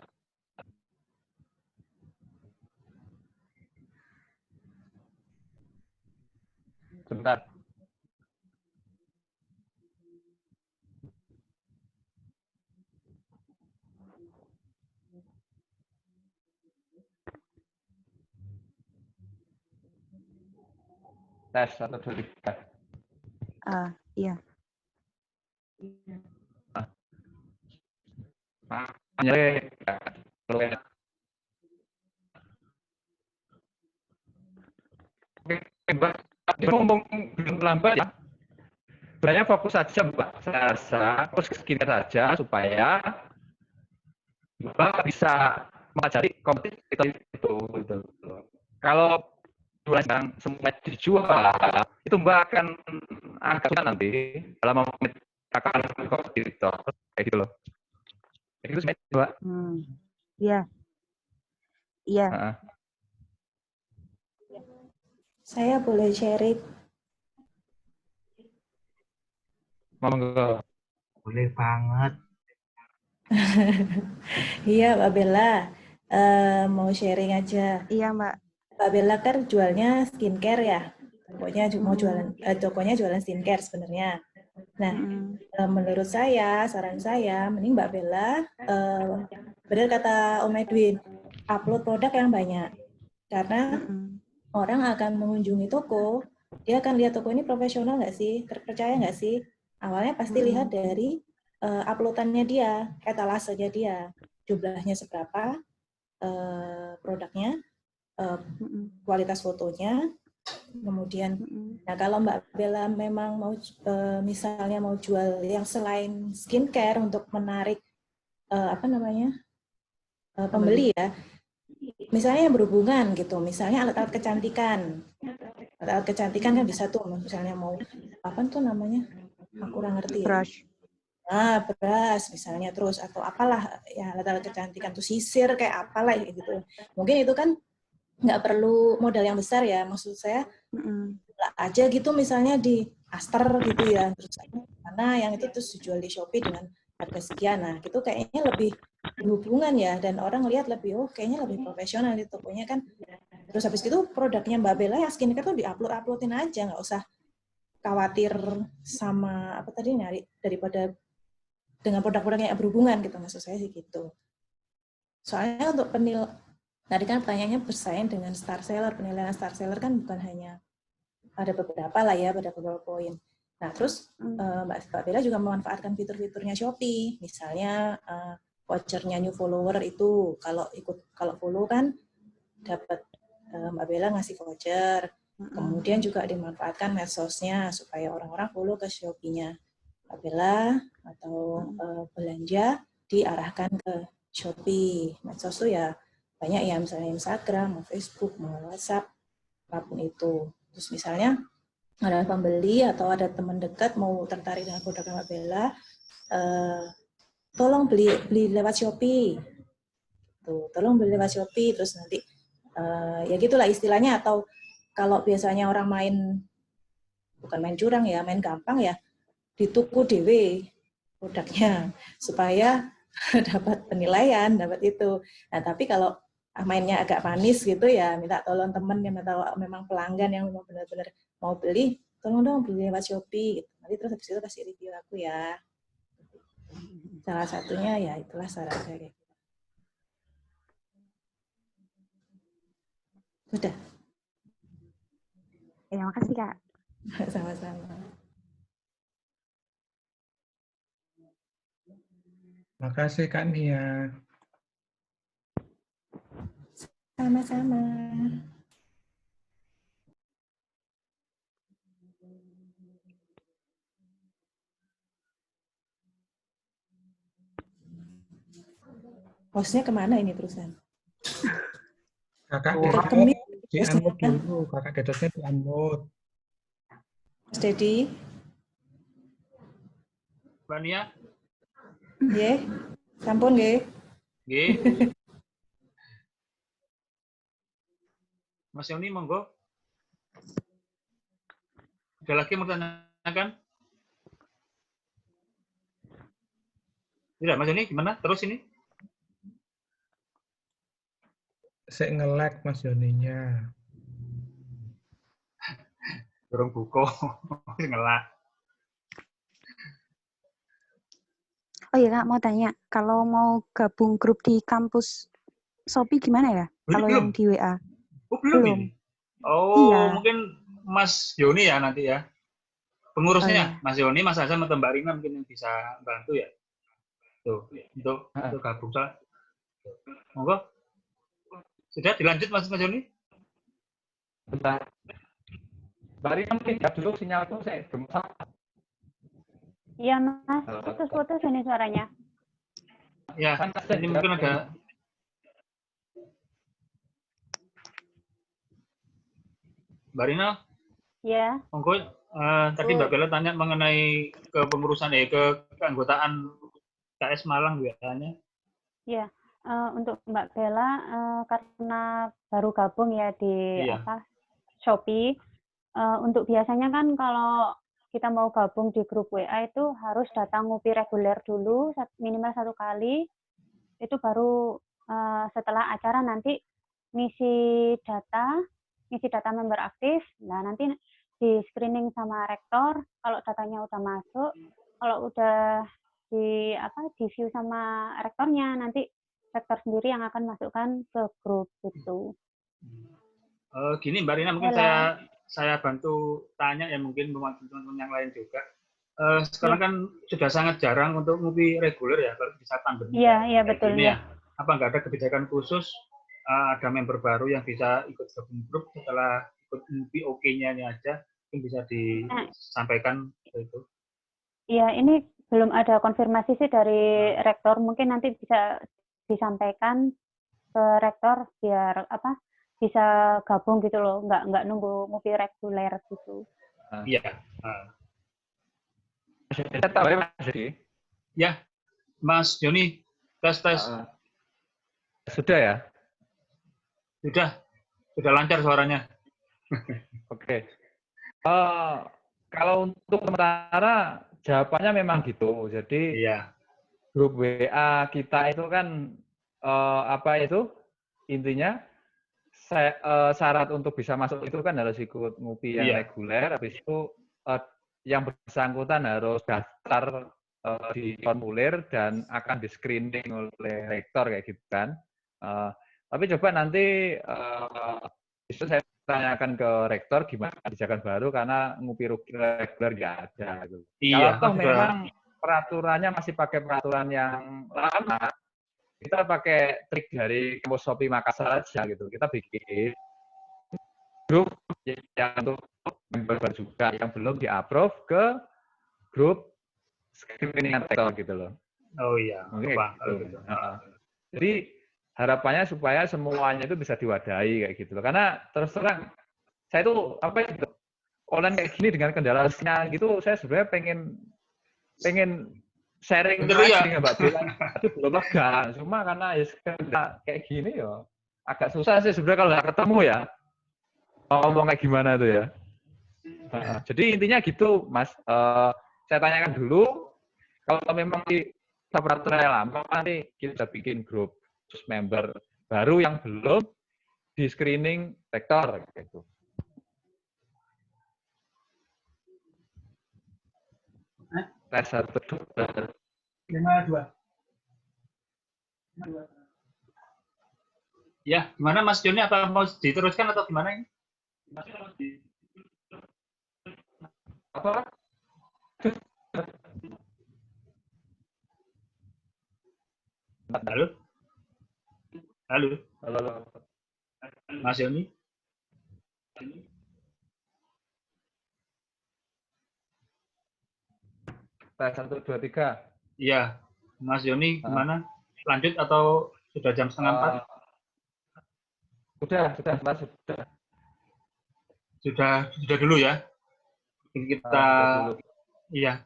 Bentar. Tes 1, 2, 3. Iya. Oke, ngomong belum lambat ya. Sebenarnya fokus saja Mbak, saya rasa fokus ke skincare saja supaya Mbak bisa mempelajari kompetitif itu. Kalau jualan yang semua dijual, itu Mbak akan agak sulit nanti dalam memetakan kompetitor kayak gitu loh. Kayak gitu sebenarnya Mbak. Iya. Iya. Saya boleh sharing? Monggo. Boleh banget. Iya, Mbak Bella. Mau sharing aja. Iya, Mbak. Mbak Bella kan jualnya skincare ya. Pokoknya mau jualan, tokonya jualan skincare sebenarnya. Nah, menurut saya, saran saya, mending Mbak Bella, benar kata Om Edwin, upload produk yang banyak. Karena orang akan mengunjungi toko, dia akan lihat toko ini profesional nggak sih, terpercaya nggak sih. Awalnya pasti lihat dari uploadannya dia, etalasenya dia, jumlahnya seberapa, produknya, kualitas fotonya, kemudian, nah kalau Mbak Bella memang mau misalnya mau jual yang selain skincare untuk menarik pembeli ya, misalnya yang berhubungan gitu, misalnya alat-alat kecantikan. Alat kecantikan kan bisa tuh, misalnya mau apa tuh namanya? Aku kurang ngerti. Brush. Nah, brush misalnya, terus atau apalah ya alat-alat kecantikan tuh, sisir kayak apalah gitu. Mungkin itu kan nggak perlu modal yang besar ya, maksud saya aja gitu misalnya di Aster gitu ya, terus karena yang itu terus dijual di Shopee dengan harga sekian. Nah, itu kayaknya lebih berhubungan ya, dan orang lihat lebih, kayaknya lebih profesional di tokonya kan. Terus habis itu produknya Mbak Bella yang skincare tuh diuploadin aja, nggak usah khawatir sama apa tadi, nyari daripada dengan produk-produk yang berhubungan gitu, maksud saya sih gitu. Soalnya untuk tadi kan pertanyaannya bersaing dengan star seller, penilaian star seller kan bukan hanya ada beberapa lah ya, pada beberapa poin. Nah, terus Mbak Bella juga memanfaatkan fitur-fiturnya Shopee, misalnya vouchernya new follower itu kalau follow kan dapat Mbak Bella ngasih voucher. Kemudian juga dimanfaatkan medsosnya supaya orang-orang follow ke Shopee-nya Mbak Bella atau belanja diarahkan ke Shopee. Medsos tuh ya banyak ya, misalnya Instagram, mau Facebook, mau WhatsApp, apapun itu. Terus misalnya ada pembeli atau ada teman dekat mau tertarik dengan produk Mbak Bella, tolong beli lewat Shopee. Tuh, tolong beli lewat Shopee, terus nanti ya gitulah istilahnya. Atau kalau biasanya orang bukan main curang ya, main gampang ya, dituku dewe produknya supaya dapat penilaian, dapat itu. Nah, tapi kalau mainnya agak manis gitu ya, minta tolong temen yang memang pelanggan yang memang benar-benar mau beli, tolong dong beli lewat Shopee gitu. Nanti terus habis itu kasih review aku ya. Salah satunya ya itulah saran saya. Sudah. Ya, makasih Kak. Sama-sama. Makasih Kak Nia. Sama-sama. Hostnya kemana ini terusan? Kakak Direkam di-unmute dulu. Kakak Dedotnya di-unmute. Mas Dedi. Mbak Nia? Nggih. Sampun nggih. Nggih. Mas Yoni, monggo. Ada lagi mau tanyakan? Tidak, Mas Yoni, gimana? Terus ini? Saya nge-lag Mas Yoninya. Dorong buko. Ngelak. Oh iya Kak, mau tanya, kalau mau gabung grup di kampus Shopee gimana ya? Kalau yang di WA? Oh, belum. Oh, iya. Mungkin Mas Yoni ya nanti ya. Pengurusnya, Oh, iya. Mas Yoni, Mas Hasan, atau Mbak Rina mungkin yang bisa bantu ya. Tuh, untuk gabung. Monggo. Sudah dilanjut Mas Yoni? Bentar. Mbak Rina mungkin jawab dulu, sinyalku saya belum salah. Iya Mas, putus-putus ini suaranya. Ya, ini mungkin ada. Mbak Rina? Ya. Monggo. Tadi Mbak Bella tanya mengenai kepengurusan keanggotaan KS Malang biasanya. Ya, untuk Mbak Bella karena baru gabung ya di Shopee. Untuk biasanya kan kalau kita mau gabung di grup WA itu harus datang ngopi reguler dulu minimal 1 kali. Itu baru setelah acara nanti ngisi data member aktif. Nah, nanti di screening sama rektor, kalau datanya udah masuk, kalau udah di view sama rektornya, nanti rektor sendiri yang akan masukkan ke grup itu. Gini Mbak Rina, mungkin saya bantu tanya ya, mungkin teman-teman yang lain juga. Sekarang kan sudah sangat jarang untuk ngopi reguler ya, kalau bisa pandemi. Iya, betul. Ini ya. Apa nggak ada kebijakan khusus, ada member baru yang bisa ikut gabung grup setelah ikut ngopi OK-nya ini aja, mungkin bisa disampaikan itu. Iya, ini belum ada konfirmasi sih dari rektor. Mungkin nanti bisa disampaikan ke rektor biar bisa gabung gitu loh, nggak nunggu ngopi reguler gitu. Iya. Ya, Mas Joni, tes. Sudah ya? Sudah lancar suaranya. Oke. Kalau untuk sementara jawabannya memang gitu. Jadi grup WA kita itu kan intinya syarat untuk bisa masuk itu kan harus ikut ngopi yang reguler. Habis itu yang bersangkutan harus daftar di formulir dan akan di screening oleh rektor kayak gitu kan. Tapi coba nanti itu saya tanyakan ke rektor gimana kebijakan baru karena ngopi reguler nggak ada. Gitu. Kalau toh memang peraturannya masih pakai peraturan yang lama, kita pakai trik dari kampus Shopee Makassar aja gitu. Kita bikin grup yang untuk member juga yang belum di-approve ke grup screening rektor gitu loh. Oh iya. Mungkin gitu. Jadi harapannya supaya semuanya itu bisa diwadahi kayak gitu loh. Karena terus terang saya tuh online kayak gini dengan kendala sinyal gitu, saya sebenarnya pengen sharing lagi dengan Mbak Bella. Itu belum lega. Cuma karena kayak gini ya agak susah sih sebenarnya kalau nggak ketemu ya. Ngomong kayak gimana tuh ya. Jadi intinya gitu, Mas. Saya tanyakan dulu. Kalau memang di peraturan lama, nanti kita bikin grup member baru yang belum di screening rektor gitu. Tes 1, 2. 5-2. Ya, gimana Mas Joni? Apa mau diteruskan atau gimana ini? Apa? Halo. Mas Joni? Tes 1, 2, 3. Iya. Mas Yoni gimana? Lanjut atau sudah jam setengah 4? Sudah dulu ya. Kita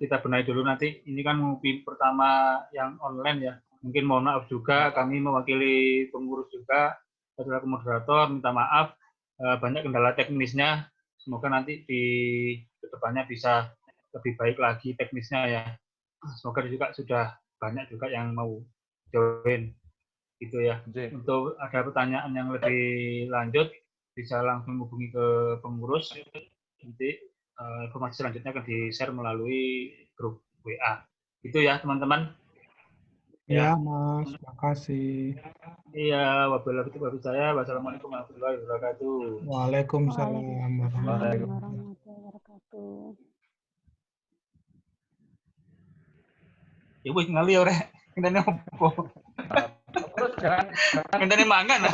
kita benahi dulu nanti. Ini kan mungkin pertama yang online ya. Mungkin mohon maaf juga, kami mewakili pengurus juga, setelah moderator minta maaf, banyak kendala teknisnya. Semoga nanti di kedepannya bisa lebih baik lagi teknisnya ya. Semoga juga sudah banyak juga yang mau join gitu ya. Untuk ada pertanyaan yang lebih lanjut bisa langsung hubungi ke pengurus, nanti informasi selanjutnya akan di-share melalui grup WA. Itu ya teman-teman. Ya, Mas, makasih. Iya, wabillahi taufiq saya. Wassalamualaikum warahmatullahi wabarakatuh. Waalaikumsalam warahmatullahi wabarakatuh. Ya wis ngali ora. Ngene opo? Terus jangan mangan.